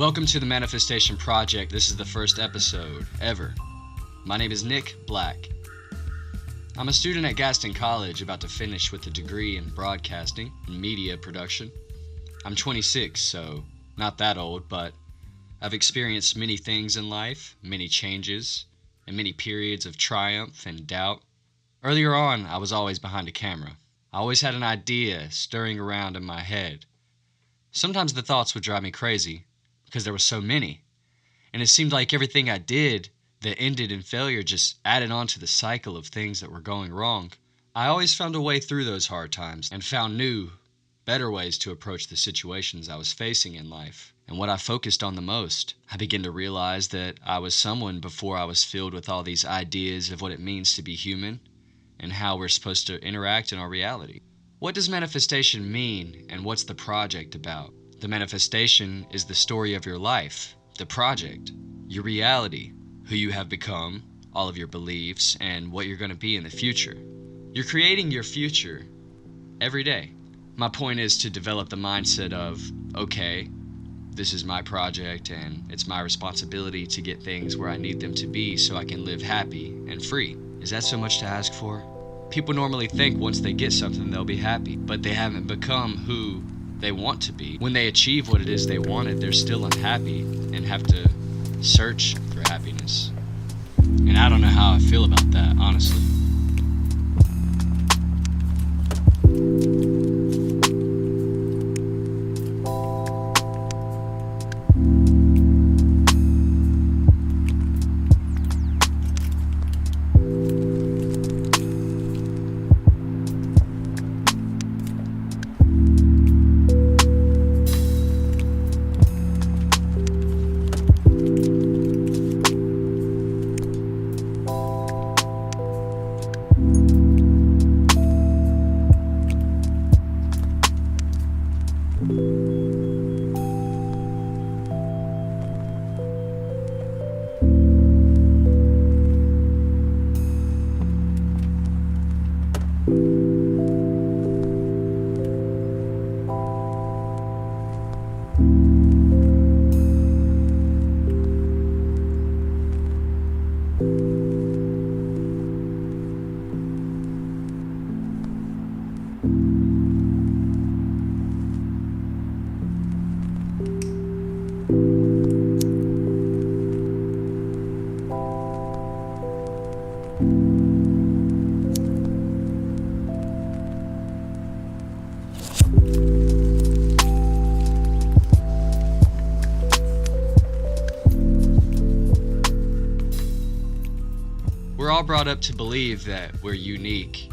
Welcome to the Manifestation Project. This is the first episode ever. My name is Nick Black. I'm a student at Gaston College about to finish with a degree in broadcasting and media production. I'm 26, so not that old, but I've experienced many things in life, many changes, and many periods of triumph and doubt. Earlier on, I was always behind a camera. I always had an idea stirring around in my head. Sometimes the thoughts would drive me crazy because there were so many, and it seemed like everything I did that ended in failure just added on to the cycle of things that were going wrong. I always found a way through those hard times and found new, better ways to approach the situations I was facing in life. And what I focused on the most, I began to realize that I was someone before I was filled with all these ideas of what it means to be human and how we're supposed to interact in our reality. What does manifestation mean, and what's the project about? The manifestation is the story of your life, the project, your reality, who you have become, all of your beliefs, and what you're going to be in the future. You're creating your future every day. My point is to develop the mindset of, okay, this is my project and it's my responsibility to get things where I need them to be so I can live happy and free. Is that so much to ask for? People normally think once they get something they'll be happy, but they haven't become who they want to be. When they achieve what it is they wanted, they're still unhappy and have to search for happiness. And I don't know how I feel about that, honestly. We're all brought up to believe that we're unique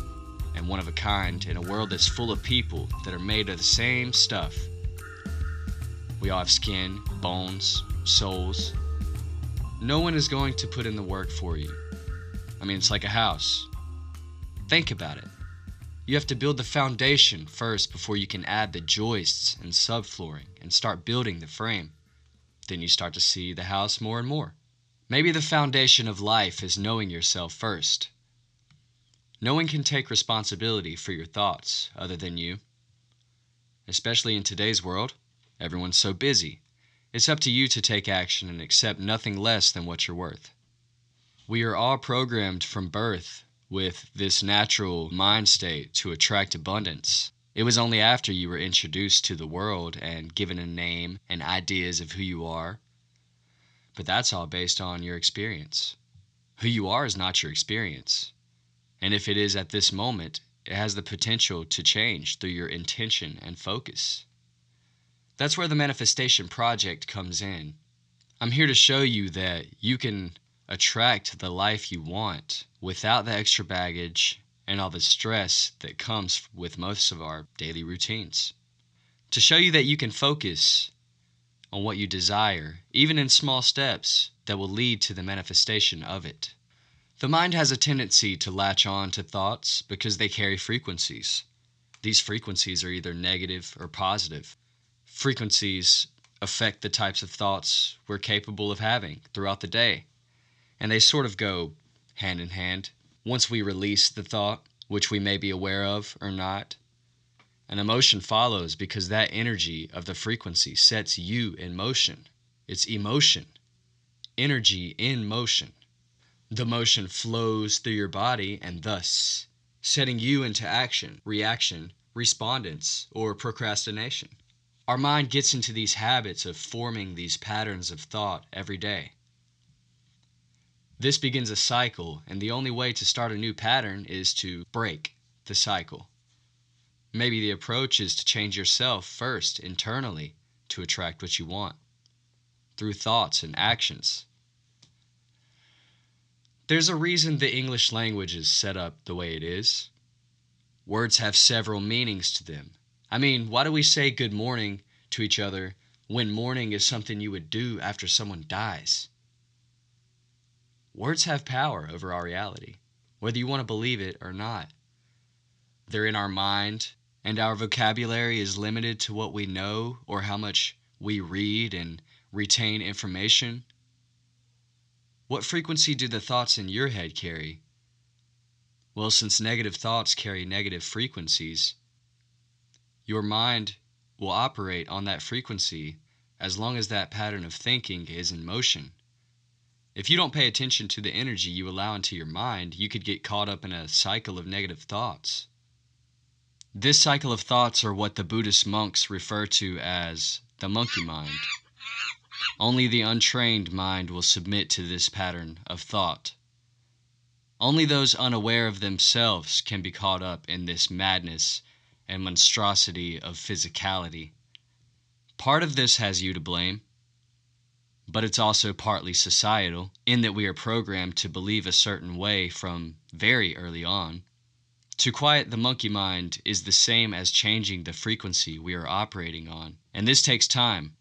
and one of a kind in a world that's full of people that are made of the same stuff. We all have skin, bones, souls. No one is going to put in the work for you. I mean, it's like a house. Think about it. You have to build the foundation first before you can add the joists and subflooring and start building the frame. Then you start to see the house more and more. Maybe the foundation of life is knowing yourself first. No one can take responsibility for your thoughts other than you. Especially in today's world, everyone's so busy. It's up to you to take action and accept nothing less than what you're worth. We are all programmed from birth with this natural mind state to attract abundance. It was only after you were introduced to the world and given a name and ideas of who you are. But that's all based on your experience. Who you are is not your experience. And if it is at this moment, it has the potential to change through your intention and focus. That's where the Manifestation Project comes in. I'm here to show you that you can attract the life you want without the extra baggage and all the stress that comes with most of our daily routines. To show you that you can focus on what you desire, even in small steps that will lead to the manifestation of it. The mind has a tendency to latch on to thoughts because they carry frequencies. These frequencies are either negative or positive. Frequencies affect the types of thoughts we're capable of having throughout the day, and they sort of go hand in hand. Once we release the thought, which we may be aware of or not, an emotion follows because that energy of the frequency sets you in motion. It's emotion, energy in motion. The motion flows through your body and thus setting you into action, reaction, respondence, or procrastination. Our mind gets into these habits of forming these patterns of thought every day. This begins a cycle, and the only way to start a new pattern is to break the cycle. Maybe the approach is to change yourself first internally to attract what you want through thoughts and actions. There's a reason the English language is set up the way it is. Words have several meanings to them. I mean, why do we say good morning to each other when mourning is something you would do after someone dies? Words have power over our reality, whether you want to believe it or not. They're in our mind, and our vocabulary is limited to what we know or how much we read and retain information. What frequency do the thoughts in your head carry? Well, since negative thoughts carry negative frequencies, your mind will operate on that frequency as long as that pattern of thinking is in motion. If you don't pay attention to the energy you allow into your mind, you could get caught up in a cycle of negative thoughts. This cycle of thoughts are what the Buddhist monks refer to as the monkey mind. Only the untrained mind will submit to this pattern of thought. Only those unaware of themselves can be caught up in this madness and monstrosity of physicality. Part of this has you to blame, but it's also partly societal, in that we are programmed to believe a certain way from very early on. To quiet the monkey mind is the same as changing the frequency we are operating on, and this takes time.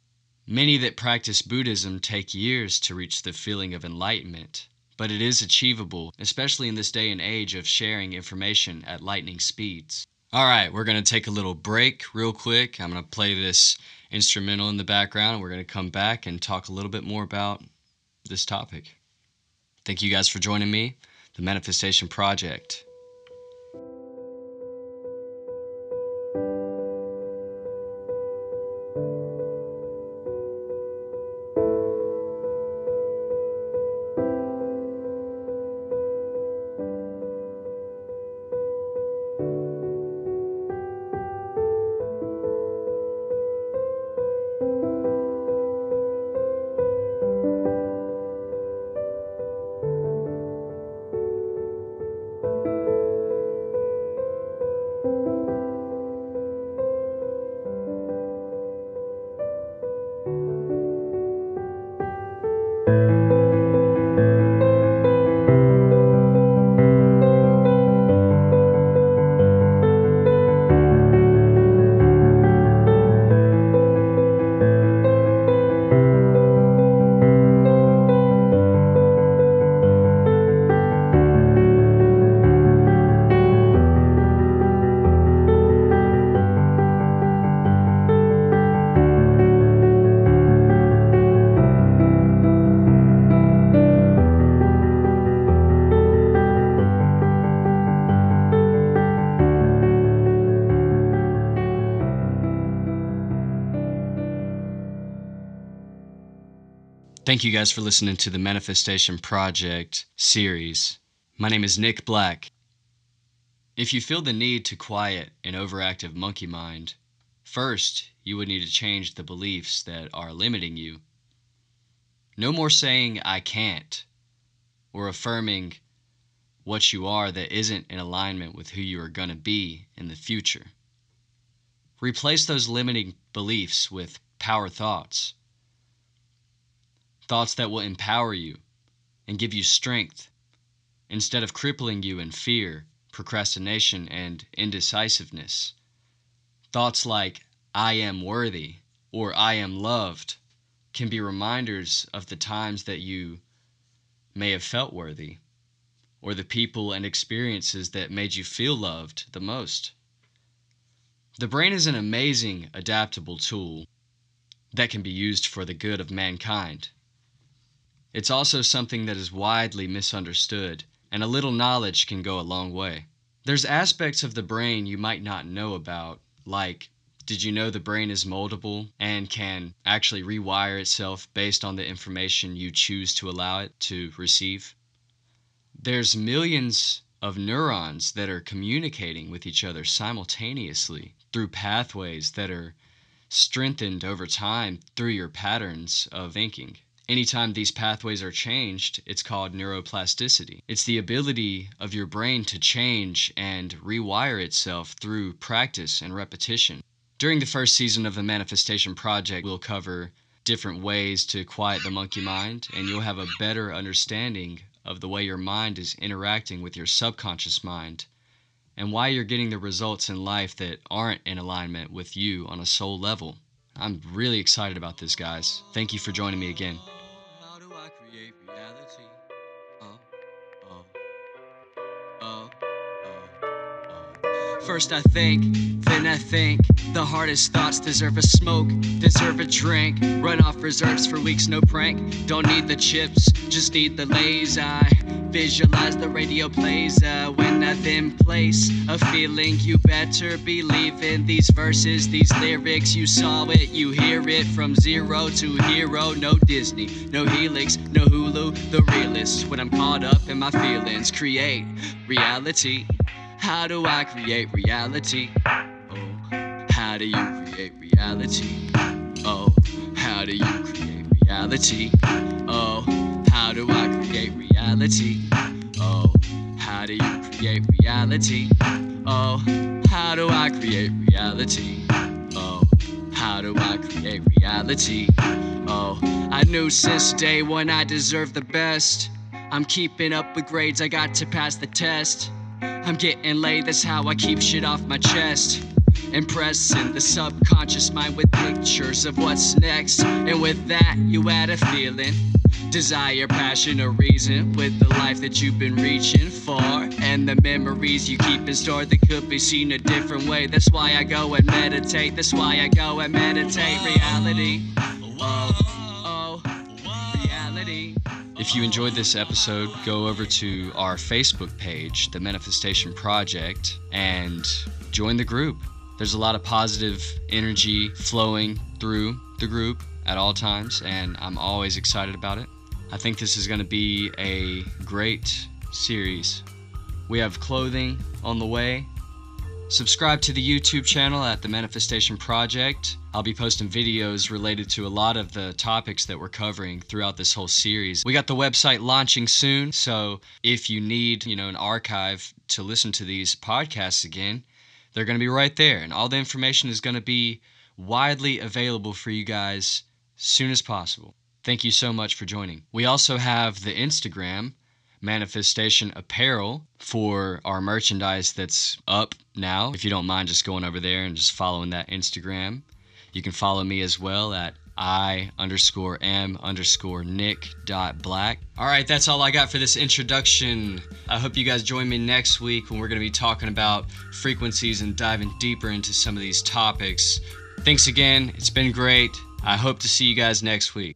Many that practice Buddhism take years to reach the feeling of enlightenment, but it is achievable, especially in this day and age of sharing information at lightning speeds. Alright, we're going to take a little break real quick. I'm going to play this instrumental in the background, and we're going to come back and talk a little bit more about this topic. Thank you guys for joining me, the Manifestation Project. Thank you guys for listening to the Manifestation Project series. My name is Nick Black. If you feel the need to quiet an overactive monkey mind, first you would need to change the beliefs that are limiting you. No more saying I can't or affirming what you are that isn't in alignment with who you are going to be in the future. Replace those limiting beliefs with power thoughts. Thoughts that will empower you and give you strength instead of crippling you in fear, procrastination, and indecisiveness. Thoughts like, I am worthy or I am loved can be reminders of the times that you may have felt worthy or the people and experiences that made you feel loved the most. The brain is an amazing adaptable tool that can be used for the good of mankind. It's also something that is widely misunderstood, and a little knowledge can go a long way. There's aspects of the brain you might not know about, like Did you know the brain is moldable and can actually rewire itself based on the information you choose to allow it to receive? There's millions of neurons that are communicating with each other simultaneously through pathways that are strengthened over time through your patterns of thinking. Anytime these pathways are changed, it's called neuroplasticity. It's the ability of your brain to change and rewire itself through practice and repetition. During the first season of the Manifestation Project, we'll cover different ways to quiet the monkey mind, and you'll have a better understanding of the way your mind is interacting with your subconscious mind and why you're getting the results in life that aren't in alignment with you on a soul level. I'm really excited about this, guys. Thank you for joining me again. How do I create reality? First I think, then I think. The hardest thoughts deserve a smoke, deserve a drink. Run off reserves for weeks, no prank. Don't need the chips, just need the lays. I visualize the radio plays when I then place a feeling. You better believe in these verses, these lyrics. You saw it, you hear it, from zero to hero. No Disney, no Helix, no Hulu. The realist when I'm caught up in my feelings. Create reality. How do I create reality? Oh, how do you create reality? Oh, how do you create reality? Oh, how do I create reality? Oh, how do you create reality? Oh, how do I create reality? Oh, how do I create reality? Oh, I knew since day one I deserved the best. I'm keeping up with grades, I got to pass the test. I'm getting laid, that's how I keep shit off my chest. Impressing the subconscious mind with pictures of what's next. And with that, you add a feeling, desire, passion, or reason with the life that you've been reaching for. And the memories you keep in store that could be seen a different way. That's why I go and meditate, that's why I go and meditate. Reality, oh, reality. If you enjoyed this episode, go over to our Facebook page, The Manifestation Project, and join the group. There's a lot of positive energy flowing through the group at all times, and I'm always excited about it. I think this is going to be a great series. We have clothing on the way. Subscribe to the YouTube channel at The Manifestation Project. I'll be posting videos related to a lot of the topics that we're covering throughout this whole series. We got the website launching soon, so if you need, an archive to listen to these podcasts again, they're going to be right there, and all the information is going to be widely available for you guys as soon as possible. Thank you so much for joining. We also have the Instagram, Manifestation Apparel, for our merchandise that's up now. If you don't mind just going over there and just following that Instagram. You can follow me as well at I_M_Nick.Black. Alright, that's all I got for this introduction. I hope you guys join me next week when we're going to be talking about frequencies and diving deeper into some of these topics. Thanks again. It's been great. I hope to see you guys next week.